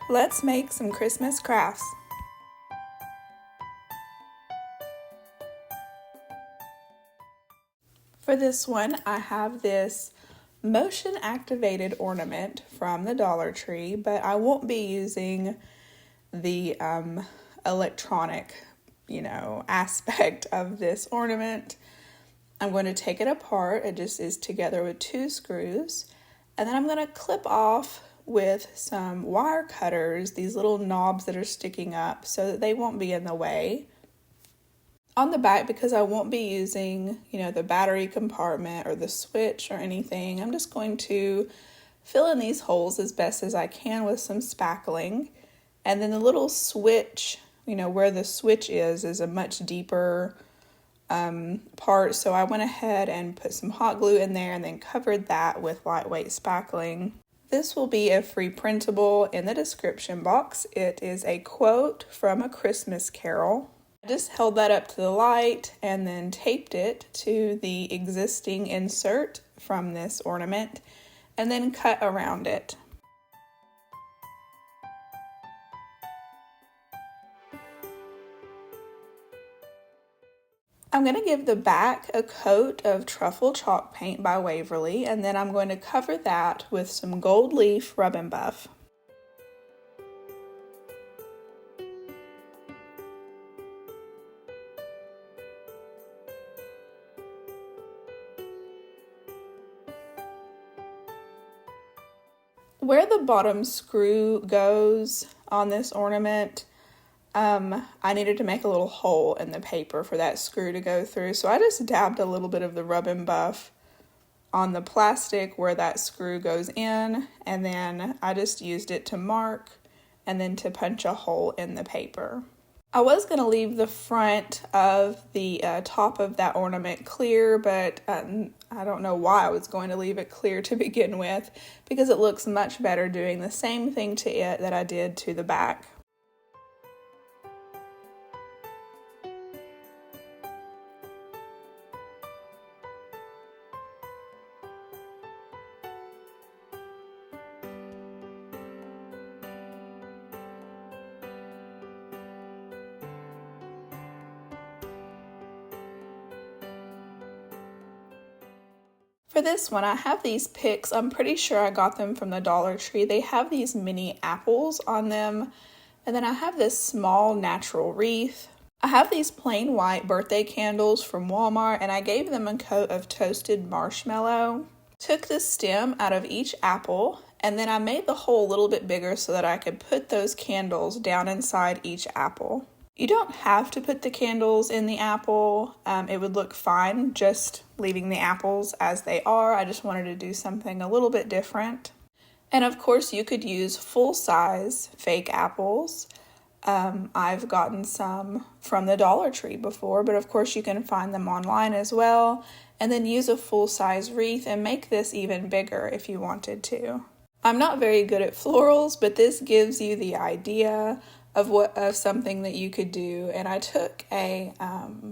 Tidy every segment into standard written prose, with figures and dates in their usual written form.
Let's make some Christmas crafts. For this one, I have this motion activated ornament from the Dollar Tree, but I won't be using the electronic, aspect of this ornament. I'm going to take it apart. It just is together with 2 screws. And then I'm going to clip off with some wire cutters, these little knobs that are sticking up so that they won't be in the way. On the back, because I won't be using, the battery compartment or the switch or anything, I'm just going to fill in these holes as best as I can with some spackling. And then the little switch, where the switch is a much deeper part. So I went ahead and put some hot glue in there and then covered that with lightweight spackling. This will be a free printable in the description box. It is a quote from A Christmas Carol. I just held that up to the light and then taped it to the existing insert from this ornament and then cut around it. I'm going to give the back a coat of Truffle chalk paint by Waverly, and then I'm going to cover that with some gold leaf rub and buff. Where the bottom screw goes on this ornament, I needed to make a little hole in the paper for that screw to go through. So I just dabbed a little bit of the rub and buff on the plastic where that screw goes in, and then I just used it to mark and then to punch a hole in the paper. I was going to leave the front of the top of that ornament clear, but I don't know why I was going to leave it clear to begin with, because it looks much better doing the same thing to it that I did to the back. For this one, I have these picks. I'm pretty sure I got them from the Dollar Tree. They have these mini apples on them. And then I have this small natural wreath. I have these plain white birthday candles from Walmart, and I gave them a coat of toasted marshmallow. Took the stem out of each apple, and then I made the hole a little bit bigger so that I could put those candles down inside each apple. You don't have to put the candles in the apple. It would look fine just leaving the apples as they are. I just wanted to do something a little bit different. And of course you could use full-size fake apples. I've gotten some from the Dollar Tree before, but of course you can find them online as well. And then use a full-size wreath and make this even bigger if you wanted to. I'm not very good at florals, but this gives you the idea of something that you could do. And I took a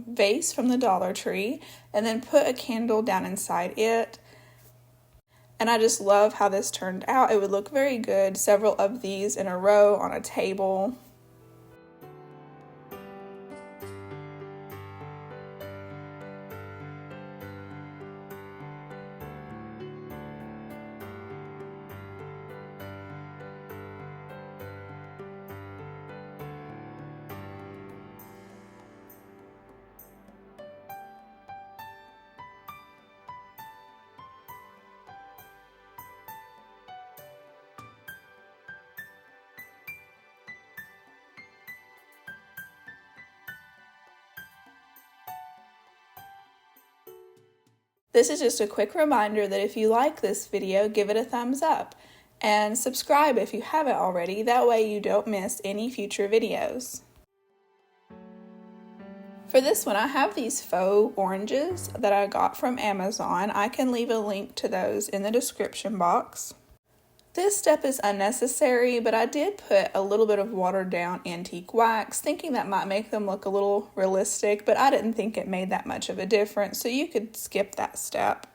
vase from the Dollar Tree and then put a candle down inside it. And I just love how this turned out. It would look very good, several of these in a row on a table. This is just a quick reminder that if you like this video, give it a thumbs up and subscribe if you haven't already. That way you don't miss any future videos. For this one, I have these faux oranges that I got from Amazon. I can leave a link to those in the description box. This step is unnecessary, but I did put a little bit of watered down antique wax, thinking that might make them look a little realistic, but I didn't think it made that much of a difference, so you could skip that step.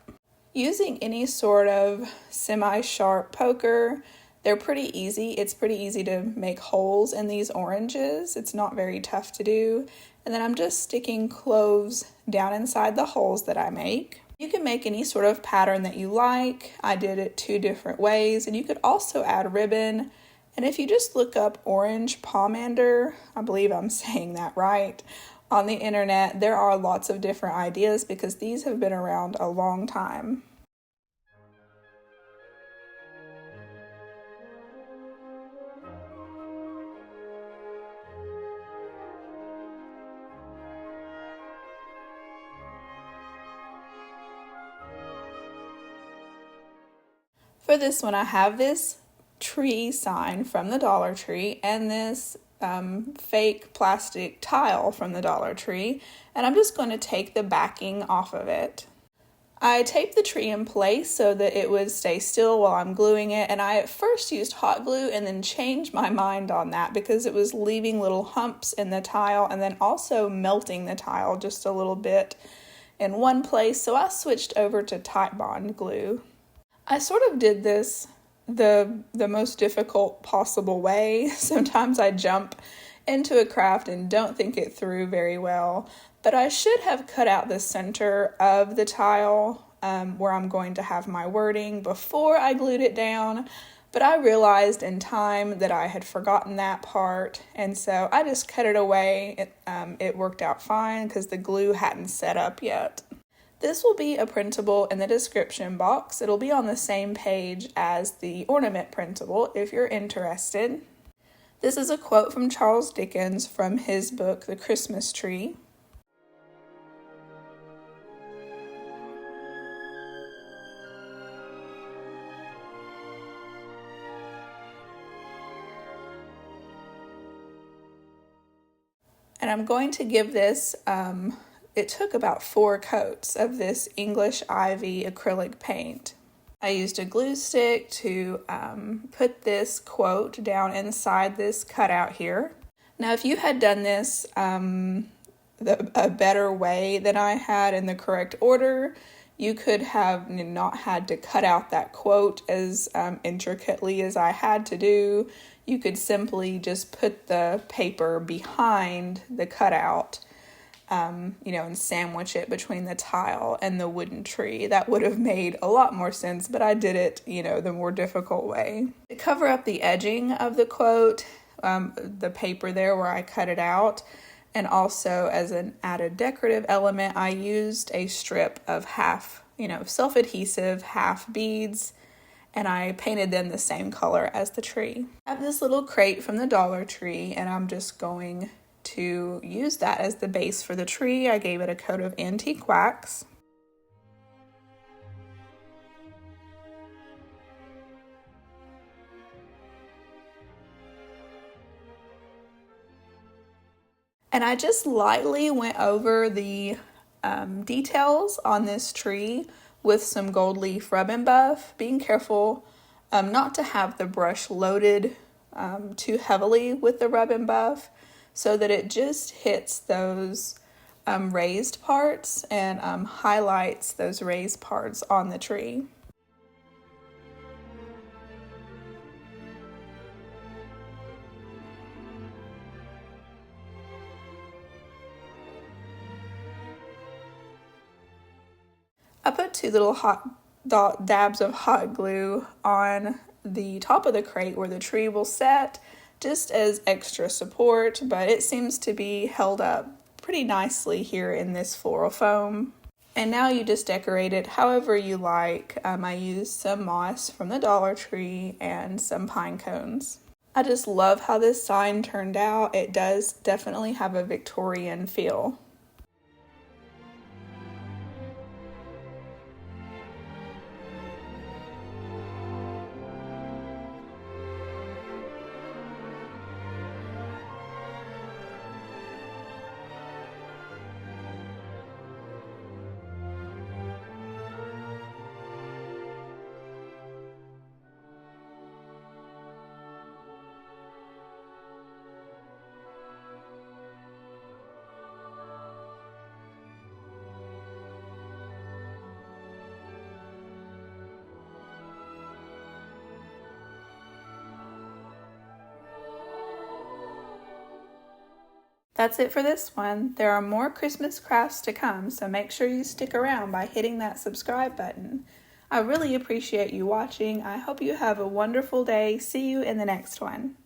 Using any sort of semi-sharp poker, They're pretty easy. It's pretty easy to make holes in these oranges. It's not very tough to do. And then I'm just sticking cloves down inside the holes that I make. You can make any sort of pattern that you like. I did it 2 different ways, and you could also add ribbon. And if you just look up orange pomander, I believe I'm saying that right, on the internet, there are lots of different ideas because these have been around a long time. For this one, I have this tree sign from the Dollar Tree and this fake plastic tile from the Dollar Tree, and I'm just going to take the backing off of it. I taped the tree in place so that it would stay still while I'm gluing it, and I at first used hot glue and then changed my mind on that because it was leaving little humps in the tile and then also melting the tile just a little bit in one place, so I switched over to Titebond glue. I sort of did this the most difficult possible way. Sometimes I jump into a craft and don't think it through very well, but I should have cut out the center of the tile where I'm going to have my wording before I glued it down, but I realized in time that I had forgotten that part, and so I just cut it away. It worked out fine because the glue hadn't set up yet. This will be a printable in the description box. It'll be on the same page as the ornament printable if you're interested. This is a quote from Charles Dickens from his book, The Christmas Tree. And I'm going to give this it took about 4 coats of this English Ivy acrylic paint. I used a glue stick to put this quote down inside this cutout here. Now, if you had done this a better way than I had in the correct order, you could have not had to cut out that quote as intricately as I had to do. You could simply just put the paper behind the cutout and sandwich it between the tile and the wooden tree. That would have made a lot more sense, but I did it, the more difficult way. To cover up the edging of the quote, the paper there where I cut it out, and also as an added decorative element, I used a strip of half, self-adhesive half beads, and I painted them the same color as the tree. I have this little crate from the Dollar Tree, and I'm just going to use that as the base for the tree. I gave it a coat of antique wax. And I just lightly went over the details on this tree with some gold leaf rub and buff, being careful not to have the brush loaded too heavily with the rub and buff, so that it just hits those raised parts and highlights those raised parts on the tree. I put 2 little hot dabs of hot glue on the top of the crate where the tree will set, just as extra support, but it seems to be held up pretty nicely here in this floral foam. And now you just decorate it however you like. I used some moss from the Dollar Tree and some pine cones. I just love how this sign turned out. It does definitely have a Victorian feel. That's it for this one. There are more Christmas crafts to come, so make sure you stick around by hitting that subscribe button. I really appreciate you watching. I hope you have a wonderful day. See you in the next one.